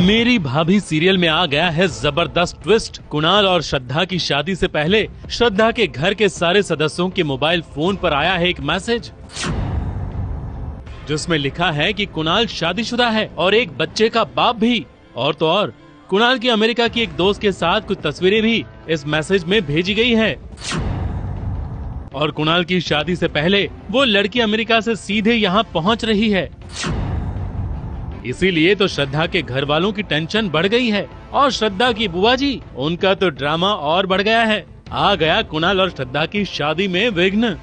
मेरी भाभी सीरियल में आ गया है जबरदस्त ट्विस्ट। कुणाल और श्रद्धा की शादी से पहले श्रद्धा के घर के सारे सदस्यों के मोबाइल फोन पर आया है एक मैसेज, जिसमें लिखा है कि कुणाल शादीशुदा है और एक बच्चे का बाप भी। और तो और कुणाल की अमेरिका की एक दोस्त के साथ कुछ तस्वीरें भी इस मैसेज में भेजी गई है। और कुणाल की शादी से पहले वो लड़की अमेरिका से सीधे यहाँ पहुँच रही है। इसीलिए तो श्रद्धा के घर वालों की टेंशन बढ़ गई है और श्रद्धा की बुआ जी, उनका तो ड्रामा और बढ़ गया है। आ गया कुणाल और श्रद्धा की शादी में विघ्न।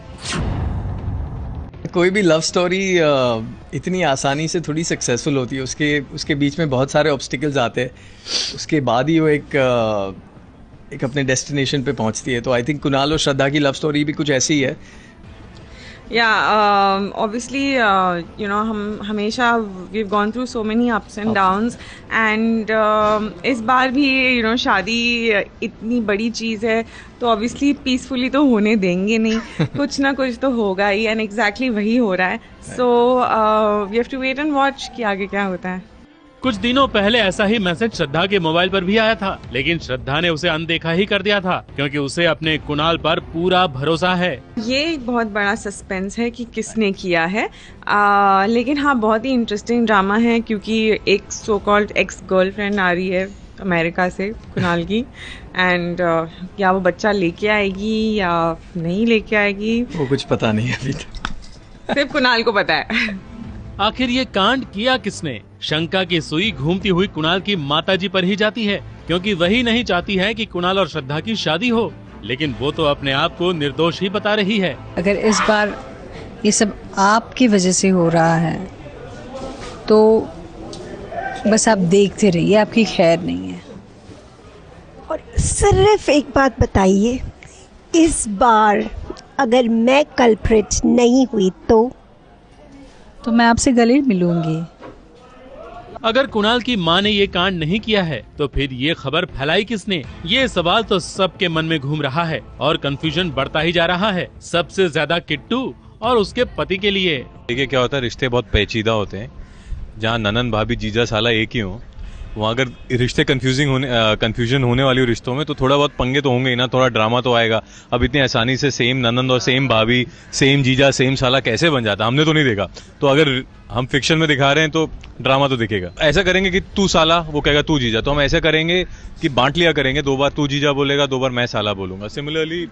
कोई भी लव स्टोरी इतनी आसानी से थोड़ी सक्सेसफुल होती है, उसके बीच में बहुत सारे ऑब्स्टिकल्स आते हैं, उसके बाद ही वो एक अपने डेस्टिनेशन पे पहुंचती है। तो आई थिंक कुणाल और श्रद्धा की लव स्टोरी भी कुछ ऐसी ही है। Obviously, हम हमेशा we've gone through so many ups and downs and इस बार भी शादी इतनी बड़ी चीज़ है तो obviously peacefully तो होने देंगे नहीं, कुछ ना कुछ तो होगा ही and exactly वही हो रहा है। So we have to wait and watch कि आगे क्या होता है। कुछ दिनों पहले ऐसा ही मैसेज श्रद्धा के मोबाइल पर भी आया था, लेकिन श्रद्धा ने उसे अनदेखा ही कर दिया था क्योंकि उसे अपने कुणाल पर पूरा भरोसा है। ये एक बहुत बड़ा सस्पेंस है कि किसने किया है, लेकिन हाँ बहुत ही इंटरेस्टिंग ड्रामा है क्योंकि एक सो कॉल्ड एक्स गर्लफ्रेंड आ रही है अमेरिका से कुणाल की एंड क्या वो बच्चा लेके आएगी या नहीं लेके आएगी वो कुछ पता नहीं है अभी, सिर्फ कुणाल को पता है। आखिर ये कांड किया किसने? शंका की सुई घूमती हुई कुणाल की माताजी पर ही जाती है क्योंकि वही नहीं चाहती है कि कुणाल और श्रद्धा की शादी हो, लेकिन वो तो अपने आप को निर्दोष ही बता रही है। अगर इस बार ये सब आपकी वजह से हो रहा है तो बस आप देखते रहिए, आपकी खैर नहीं है। और सिर्फ एक बात बताइए, इस बार अगर मैं कल्प्रिट नहीं हुई तो मैं आपसे गले मिलूंगी। अगर कुणाल की मां ने ये कांड नहीं किया है तो फिर ये खबर फैलाई किसने? ये सवाल तो सबके मन में घूम रहा है और कंफ्यूजन बढ़ता ही जा रहा है, सबसे ज्यादा किट्टू और उसके पति के लिए। देखिए क्या होता है, रिश्ते बहुत पेचीदा होते हैं। जहाँ ननन भाभी जीजा साला एक ही हो, वहाँ अगर रिश्ते कंफ्यूजन होने वाली रिश्तों में तो थोड़ा बहुत पंगे तो होंगे ही ना, थोड़ा ड्रामा तो आएगा। अब इतनी आसानी से सेम ननंद और सेम भाभी, सेम जीजा, सेम साला कैसे बन जाता? हमने तो नहीं देखा, तो अगर हम फिक्शन में दिखा रहे हैं तो ड्रामा तो दिखेगा। ऐसा करेंगे कि तू साला, वो कहेगा तू जीजा, तो हम ऐसे करेंगे कि बांट लिया करेंगे, 2 बार तू जीजा बोलेगा, 2 बार मैं साला बोलूंगा। सिमिलरली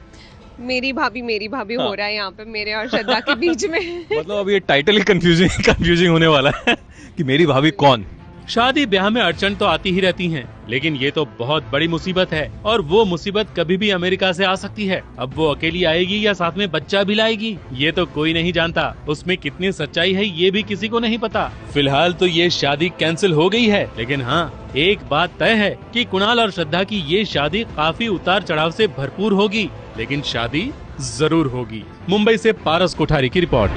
मेरी भाभी हो रहा है यहाँ पे मेरे और श्रद्धा के बीच में। मतलब अब ये टाइटल ही कंफ्यूजिंग होने वाला है कि मेरी भाभी कौन। शादी ब्याह में अड़चन तो आती ही रहती हैं, लेकिन ये तो बहुत बड़ी मुसीबत है और वो मुसीबत कभी भी अमेरिका से आ सकती है। अब वो अकेली आएगी या साथ में बच्चा भी लाएगी, ये तो कोई नहीं जानता। उसमें कितनी सच्चाई है ये भी किसी को नहीं पता। फिलहाल तो ये शादी कैंसिल हो गई है, लेकिन हाँ एक बात तय है कि कुणाल और श्रद्धा की ये शादी काफी उतार चढ़ाव से भरपूर होगी, लेकिन शादी जरूर होगी। मुंबई से पारस कोठारी की रिपोर्ट।